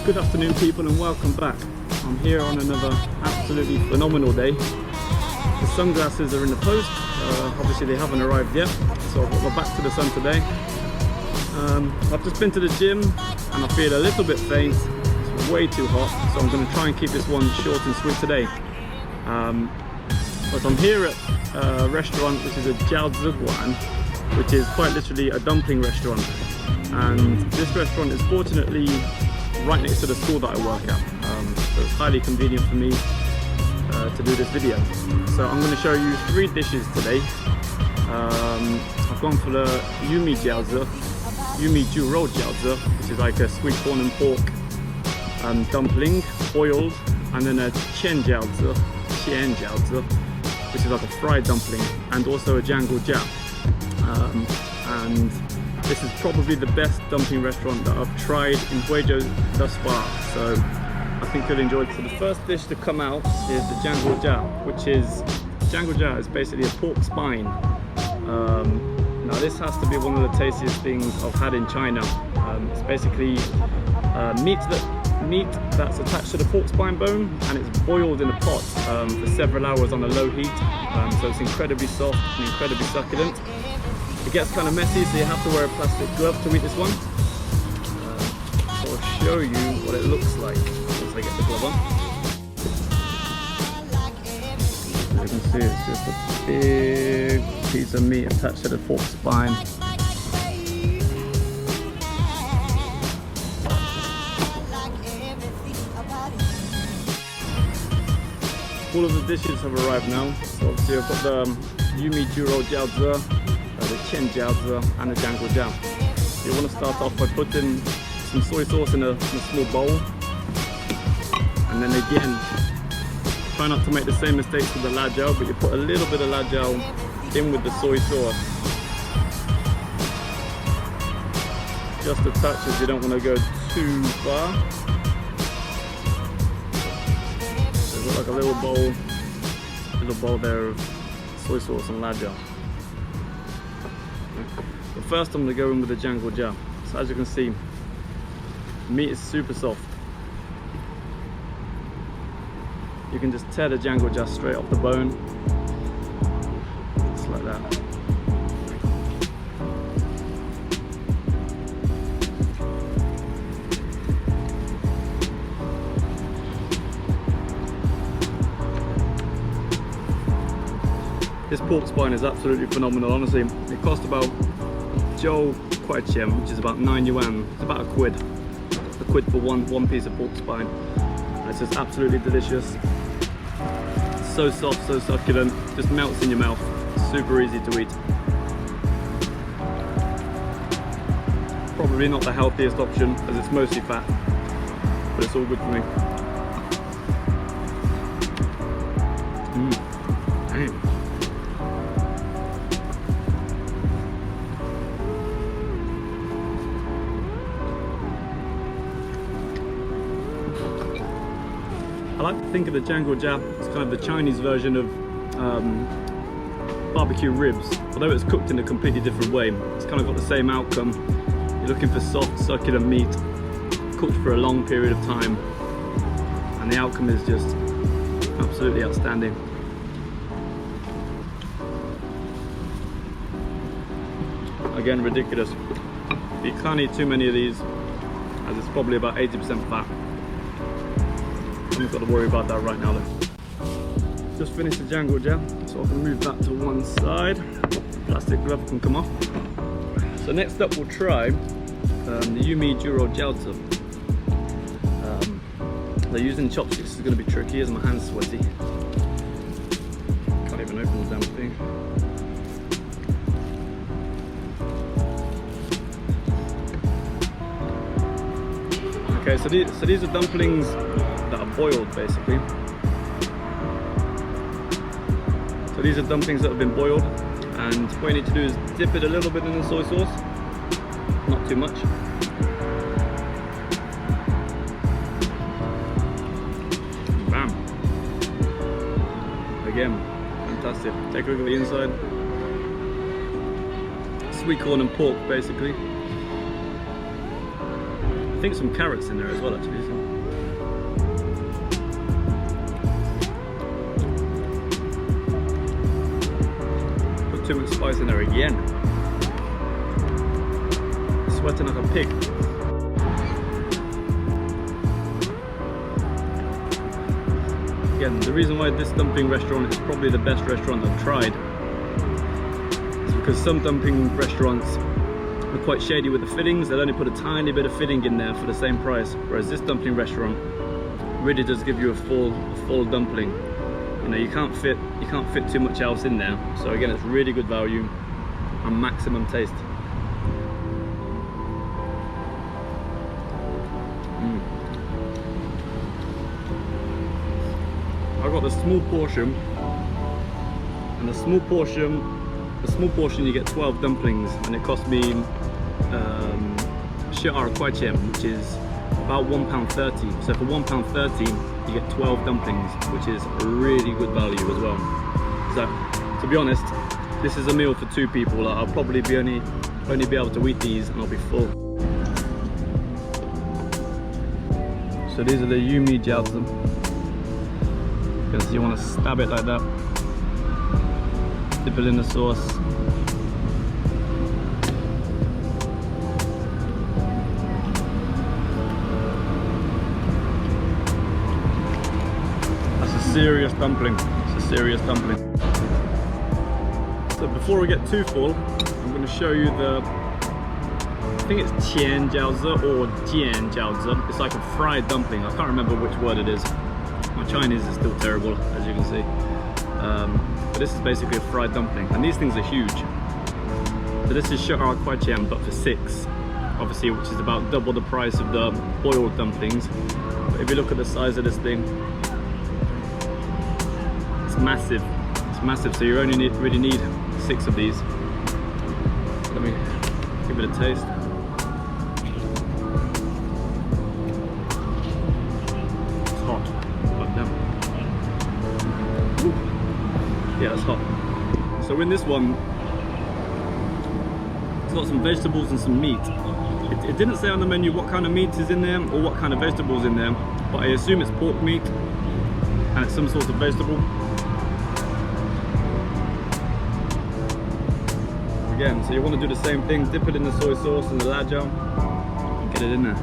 Good afternoon people and welcome back. I'm here on another absolutely phenomenal day. The sunglasses are in the post, obviously they haven't arrived yet, so I've got my back to the sun today. I've just been to the gym and I feel a little bit faint. It's way too hot, so I'm going to try and keep this one short and sweet today. But I'm here at a restaurant which is a Jiaozi, which is quite literally a dumpling restaurant, and this restaurant is fortunately right next to the school that I work at, so it's highly convenient for me to do this video. So I'm going to show you 3 dishes today. I've gone for the Huizhou Jiaozi, which is like a sweet corn and pork dumpling, boiled, and then a qian jiaozi, which is like a fried dumpling, and also a jianghu jia. And this is probably the best dumpling restaurant that I've tried in Huizhou thus far, so I think you'll enjoy it. So the first dish to come out is the jianghu jia, which is basically a pork spine. Now this has to be one of the tastiest things I've had in China. It's basically meat that's attached to the pork spine bone, and it's boiled in a pot for several hours on a low heat, so it's incredibly soft and incredibly succulent. It gets kind of messy, so you have to wear a plastic glove to eat this one. So I'll show you what it looks like once I get the glove on. As you can see, it's just a big piece of meat attached to the pork spine. All of the dishes have arrived now. So obviously I've got the Huizhou Jiaozi, the qian jiaozi, and the jianghu jia. So you want to start off by putting some soy sauce in a small bowl, and then again, try not to make the same mistakes with the la jiao, but you put a little bit of la jiao in with the soy sauce, just a touch, as you don't want to go too far. So it's like a little bowl there of soy sauce and la jiao. But first I'm going to go in with the jianghu jia. So as you can see, the meat is super soft. You can just tear the jianghu jia straight off the bone, just like that. This pork spine is absolutely phenomenal, honestly. It cost about which is about 9 yuan. It's about a quid for one piece of pork spine. And it's just absolutely delicious. So soft, so succulent, just melts in your mouth. Super easy to eat. Probably not the healthiest option, as it's mostly fat, but it's all good for me. Damn. I like to think of the jianghu jia as kind of the Chinese version of barbecue ribs, although it's cooked in a completely different way. It's kind of got the same outcome. You're looking for soft, succulent meat, cooked for a long period of time, and the outcome is just absolutely outstanding. Again, ridiculous. You can't eat too many of these, as it's probably about 80% fat. I haven't got to worry about that right now though. Just finished the jianghu jia, so I can move that to one side. Plastic glove can come off. So next up we'll try the Huizhou Jiaozi. They're using chopsticks is going to be tricky as my hand's sweaty. Can't even open the damn thing. Okay, so these are dumplings that are boiled basically. So these are dumplings that have been boiled, and what you need to do is dip it a little bit in the soy sauce, not too much. Bam! Again, fantastic. Take a look at the inside. Sweet corn and pork basically. I think some carrots in there as well actually. So. Put too much spice in there again. Sweating like a pig. Again, the reason why this dumpling restaurant is probably the best restaurant I've tried is because some dumpling restaurants are quite shady with the fillings. They'll only put a tiny bit of filling in there for the same price, whereas this dumpling restaurant really does give you a full dumpling. You know, you can't fit too much else in there. So again, it's really good value and maximum taste. I got the small portion, and the small portion you get 12 dumplings, and it cost me which is about £1.30. So for £1.30 you get 12 dumplings, which is really good value as well. So to be honest, this is a meal for 2 people. I'll probably only be able to eat these and I'll be full. So these are the Yumi jiaozi. Because you want to stab it like that, dip it in the sauce. That's a serious dumpling. It's a serious dumpling. So before we get too full, I'm going to show you the, I think it's qian jiaozi or jian jiaozi. It's like a fried dumpling. I can't remember which word it is. My Chinese is still terrible, as you can see. But this is basically a fried dumpling, and these things are huge. So this is foodreview, but for 6, obviously, which is about double the price of the boiled dumplings. But if you look at the size of this thing, it's massive. It's massive. So you only really need 6 of these. Let me give it a taste. Yeah, it's hot. So in this one, it's got some vegetables and some meat. It didn't say on the menu what kind of meat is in there or what kind of vegetables in there, but I assume it's pork meat and it's some sort of vegetable. Again, so you want to do the same thing, dip it in the soy sauce and the lajao and get it in there.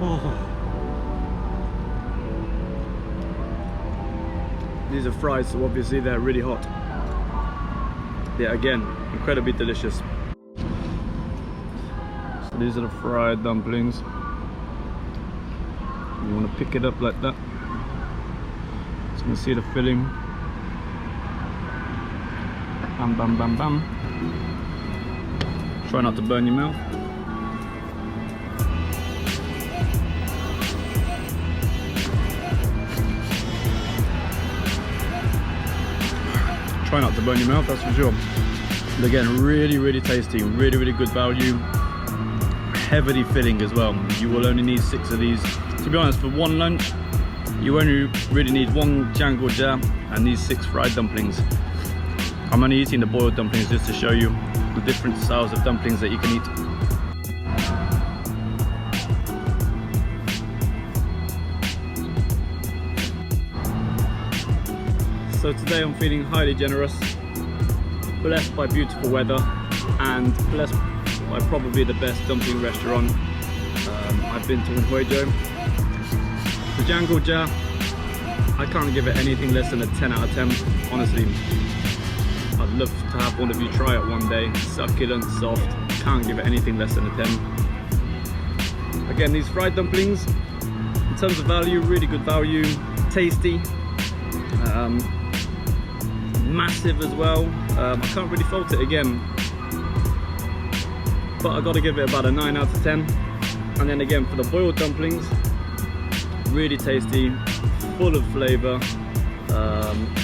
Oh. These are fried, so obviously they're really hot. Yeah, again, incredibly delicious. So these are the fried dumplings. You want to pick it up like that. So you can see the filling. Bam, bam, bam, bam. Try not to burn your mouth. Try not to burn your mouth, that's for sure. But again, really tasty, really good value. Heavily filling as well. You will only need 6 of these. To be honest, for one lunch, you only really need 1 jiangguojia and these 6 fried dumplings. I'm only eating the boiled dumplings just to show you the different styles of dumplings that you can eat. So today I'm feeling highly generous, blessed by beautiful weather and blessed by probably the best dumpling restaurant I've been to in Huizhou. The jiangguojia, I can't give it anything less than a 10 out of 10, honestly. I'd love to have one of you try it one day. Succulent, soft, can't give it anything less than a 10. Again, these fried dumplings, in terms of value, really good value, tasty. Massive as well. I can't really fault it again, but I got to give it about a 9 out of 10. And then again, for the boiled dumplings, really tasty, full of flavor,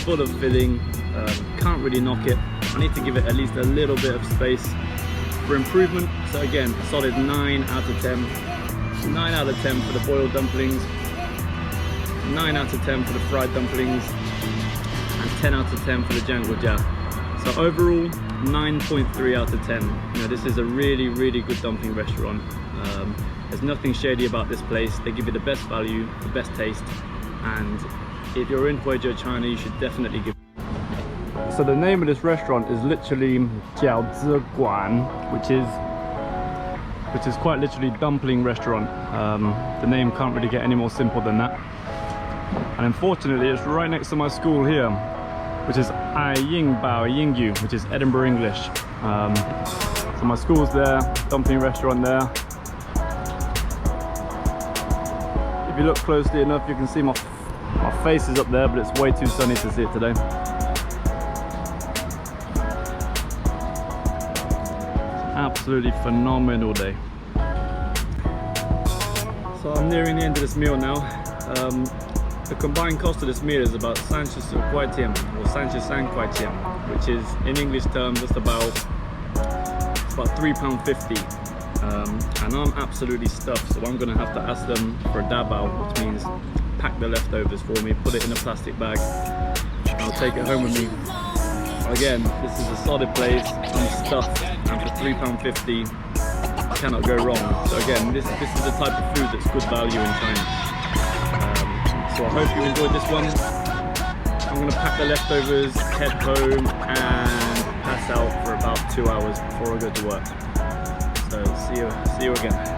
full of filling. Can't really knock it. I need to give it at least a little bit of space for improvement. So again, solid 9 out of 10. 9 out of 10 for the boiled dumplings, 9 out of 10 for the fried dumplings, and 10 out of 10 for the jiangguojia. So overall, 9.3 out of 10. You know, this is a really, really good dumpling restaurant. There's nothing shady about this place. They give you the best value, the best taste, and if you're in Huizhou, China, you should definitely give. So the name of this restaurant is literally Jiaozi Guan, which is quite literally dumpling restaurant. The name can't really get any more simple than that. And unfortunately, it's right next to my school here, which is Ai Ying Bao Yingyu, which is Edinburgh English. So my school's there, dumpling restaurant there. If you look closely enough, you can see my face is up there, but it's way too sunny to see it today. Absolutely phenomenal day. So I'm nearing the end of this meal now. The combined cost of this meal is about 30块钱 or 33块钱, which is in English terms just about £3.50. And I'm absolutely stuffed, so I'm going to have to ask them for a dabao, which means pack the leftovers for me, put it in a plastic bag, and I'll take it home with me. Again, this is a solid place, I'm stuffed, and for £3.50 cannot go wrong. So again, this is the type of food that's good value in China. So I hope you enjoyed this one. I'm going to pack the leftovers, head home, and pass out for about 2 hours before I go to work. So see you again.